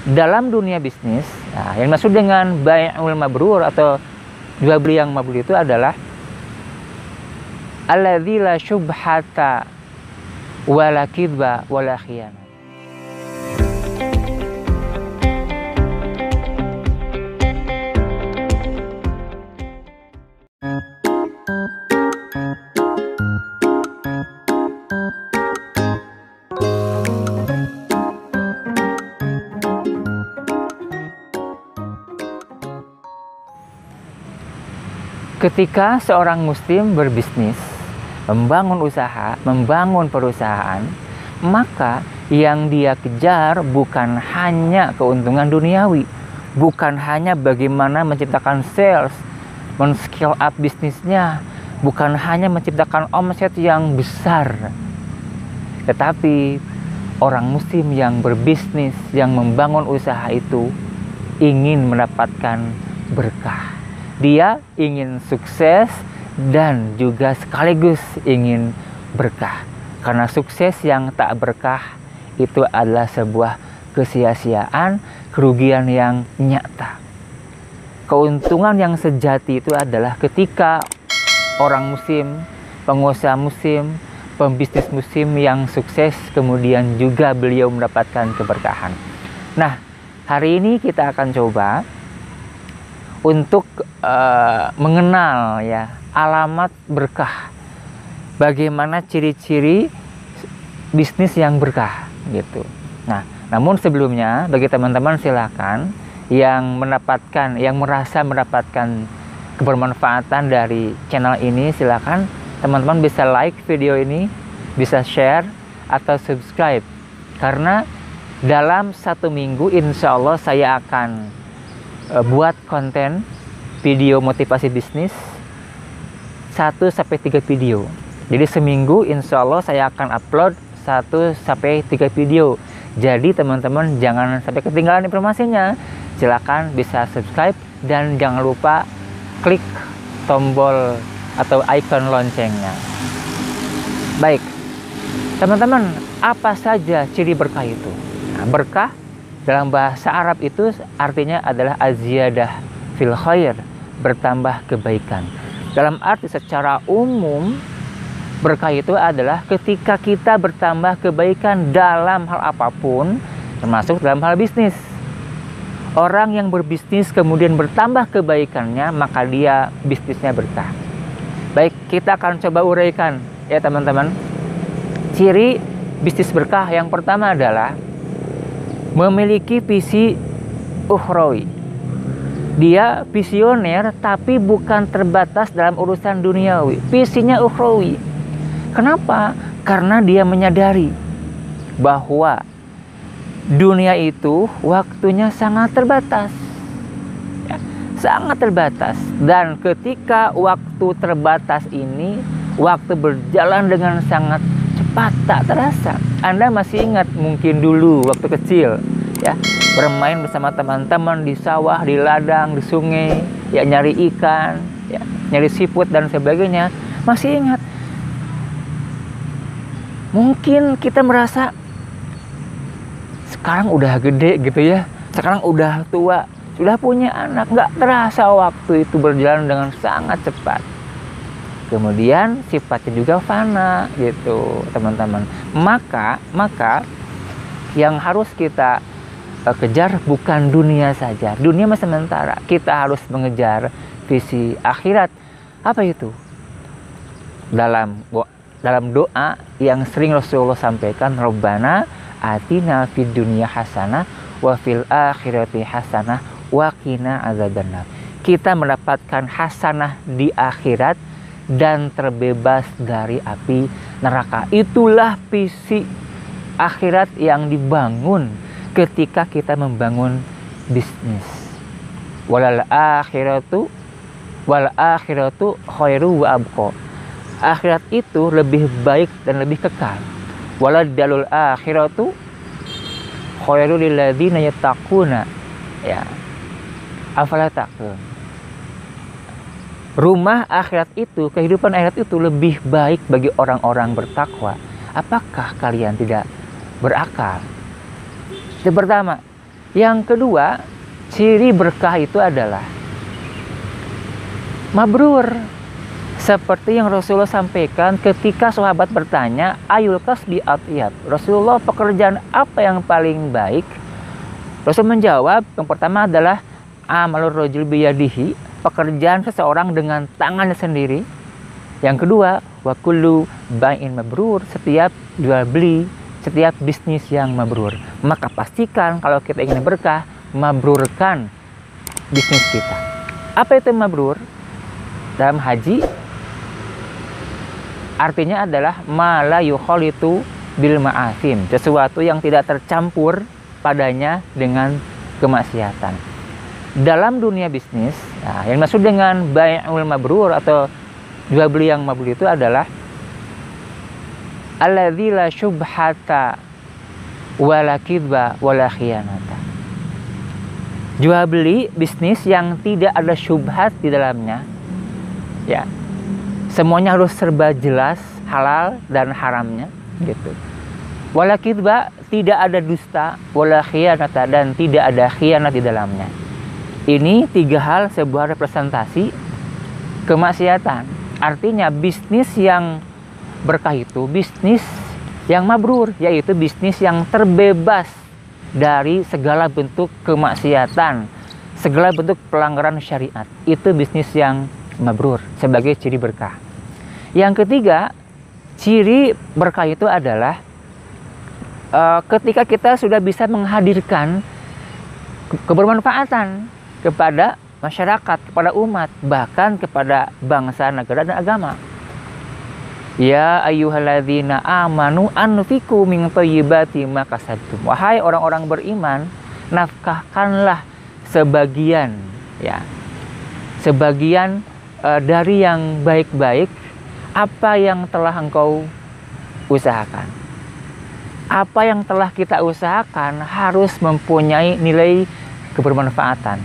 dalam dunia bisnis, nah, yang maksud dengan bai'ul mabrur atau jual beli yang mabrur itu adalah alladzi la syubhata wala kidba wala khiyanah. Ketika seorang muslim berbisnis, membangun usaha, membangun perusahaan, maka yang dia kejar bukan hanya keuntungan duniawi, bukan hanya bagaimana menciptakan sales, men-scale up bisnisnya, bukan hanya menciptakan omset yang besar, tetapi orang muslim yang berbisnis, yang membangun usaha itu ingin mendapatkan berkah. Dia ingin sukses dan juga sekaligus ingin berkah. Karena sukses yang tak berkah itu adalah sebuah kesia-siaan, kerugian yang nyata. Keuntungan yang sejati itu adalah ketika orang muslim, pengusaha muslim, pembisnis muslim yang sukses, kemudian juga beliau mendapatkan keberkahan. Nah, hari ini kita akan coba untuk mengenal ya alamat berkah. Bagaimana ciri-ciri bisnis yang berkah gitu. Nah, namun sebelumnya bagi teman-teman silakan yang merasa mendapatkan kebermanfaatan dari channel ini, silakan teman-teman bisa like video ini, bisa share atau subscribe. Karena dalam 1 minggu insya Allah saya akan buat konten video motivasi bisnis 1-3 video. Jadi seminggu insya Allah saya akan upload 1-3 video. Jadi teman-teman jangan sampai ketinggalan informasinya. Silakan bisa subscribe dan jangan lupa klik tombol atau icon loncengnya. Baik teman-teman, apa saja ciri berkah itu? Nah, berkah dalam bahasa Arab itu artinya adalah aziyadah fil khair, bertambah kebaikan. Dalam arti secara umum, berkah itu adalah ketika kita bertambah kebaikan dalam hal apapun, termasuk dalam hal bisnis. Orang yang berbisnis kemudian bertambah kebaikannya, maka dia bisnisnya berkah. Baik, kita akan coba uraikan ya teman-teman. Ciri bisnis berkah yang pertama adalah memiliki visi ukhrawi. Dia visioner tapi bukan terbatas dalam urusan duniawi. Visinya ukhrawi. Kenapa? Karena dia menyadari bahwa dunia itu waktunya sangat terbatas. Ya, sangat terbatas. Dan ketika waktu terbatas ini, waktu berjalan dengan sangat cepat, tak terasa. Anda masih ingat mungkin dulu waktu kecil ya, bermain bersama teman-teman di sawah, di ladang, di sungai, ya nyari ikan, ya nyari siput dan sebagainya. Masih ingat? Mungkin kita merasa sekarang udah gede gitu ya, sekarang udah tua, sudah punya anak, nggak terasa waktu itu berjalan dengan sangat cepat. Kemudian sifatnya juga fana gitu teman-teman. Maka yang harus kita kejar bukan dunia saja. Dunia masih sementara. Kita harus mengejar visi akhirat. Apa itu? Dalam doa yang sering Rasulullah sampaikan, Rabbana atina fid dunya hasanah wa fil akhirati hasanah wa qina adzabannar. Kita mendapatkan hasanah di akhirat dan terbebas dari api neraka. Itulah visi akhirat yang dibangun ketika kita membangun bisnis. Wal akhiratu khairu wa abqa. Akhirat itu lebih baik dan lebih kekal. Waladalul akhiratu khairu lil ladzina yattaquna. Ya. Afala taqun. Rumah akhirat itu, kehidupan akhirat itu lebih baik bagi orang-orang bertakwa. Apakah kalian tidak berakal? Yang pertama, Yang kedua, ciri berkah itu adalah mabrur. Seperti yang Rasulullah sampaikan ketika sahabat bertanya, ayul kasbi atyab. Rasulullah, pekerjaan apa yang paling baik? Rasul menjawab, yang pertama adalah amalur rajul biyadihi, pekerjaan seseorang dengan tangannya sendiri. Yang kedua, wa kullu bai'in mabrur, setiap jual beli, setiap bisnis yang mabrur. Maka pastikan kalau kita ingin berkah, mabrurkan bisnis kita. Apa itu mabrur? Dalam haji, artinya adalah ma la yukhalitu bil ma'asim, sesuatu yang tidak tercampur padanya dengan kemaksiatan. Dalam dunia bisnis, nah, yang maksud dengan bai'ul mabrur atau jual beli yang mabrur itu adalah alladzi la syubhata wala kidba wala khiyanata. Jual beli bisnis yang tidak ada syubhat di dalamnya. Ya. Semuanya harus serba jelas halal dan haramnya gitu. Wala kidba, tidak ada dusta, wala khiyanata, dan tidak ada khianat di dalamnya. Ini tiga hal sebuah representasi kemaksiatan. Artinya bisnis yang berkah itu bisnis yang mabrur, yaitu bisnis yang terbebas dari segala bentuk kemaksiatan, segala bentuk pelanggaran syariat. Itu bisnis yang mabrur sebagai ciri berkah. Yang ketiga, ciri berkah itu adalah ketika kita sudah bisa menghadirkan kebermanfaatan kepada masyarakat, kepada umat, bahkan kepada bangsa, negara, dan agama. Ya ayyuhalladzina amanu anfiqu min thayyibati ma kasabtum. Wahai orang-orang beriman, nafkahkanlah sebagian, ya, sebagian dari yang baik-baik apa yang telah engkau usahakan. Apa yang telah kita usahakan harus mempunyai nilai kebermanfaatan.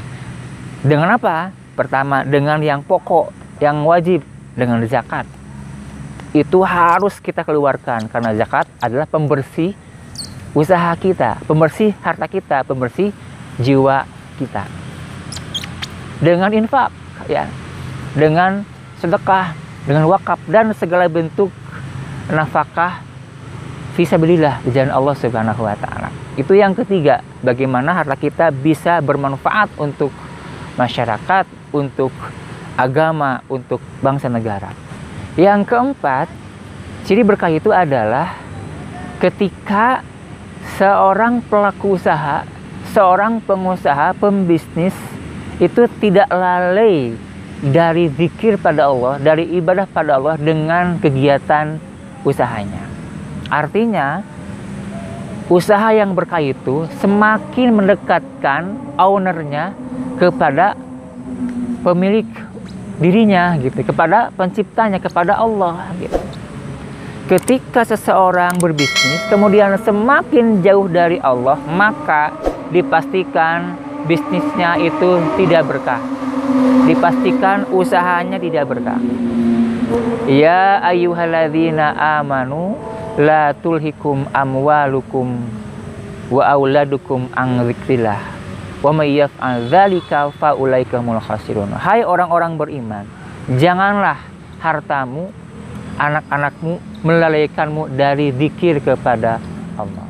Dengan apa? Pertama, dengan yang pokok, yang wajib, dengan zakat. Itu harus kita keluarkan karena zakat adalah pembersih usaha kita, pembersih harta kita, pembersih jiwa kita. Dengan infak, ya, dengan sedekah, dengan wakaf, dan segala bentuk nafkah fisabilillah di jalan Allah Subhanahu wa taala. Itu yang ketiga, bagaimana harta kita bisa bermanfaat untuk masyarakat, untuk agama, untuk bangsa negara. Yang keempat, ciri berkah itu adalah ketika seorang pelaku usaha, seorang pengusaha, pembisnis itu tidak lalai dari zikir pada Allah, dari ibadah pada Allah dengan kegiatan usahanya. Artinya, usaha yang berkah itu semakin mendekatkan ownernya kepada pemilik dirinya gitu, kepada penciptanya, kepada Allah gitu. Ketika seseorang berbisnis kemudian semakin jauh dari Allah, maka dipastikan bisnisnya itu tidak berkah. Dipastikan usahanya tidak berkah. Ya ayyuhalladzina amanu la tulhikum amwalukum wa auladukum an dzikrillah wa may yaf'al dzalika fa ulaika humul khasirun. Hai orang-orang beriman, janganlah hartamu, anak-anakmu melalaikanmu dari zikir kepada Allah.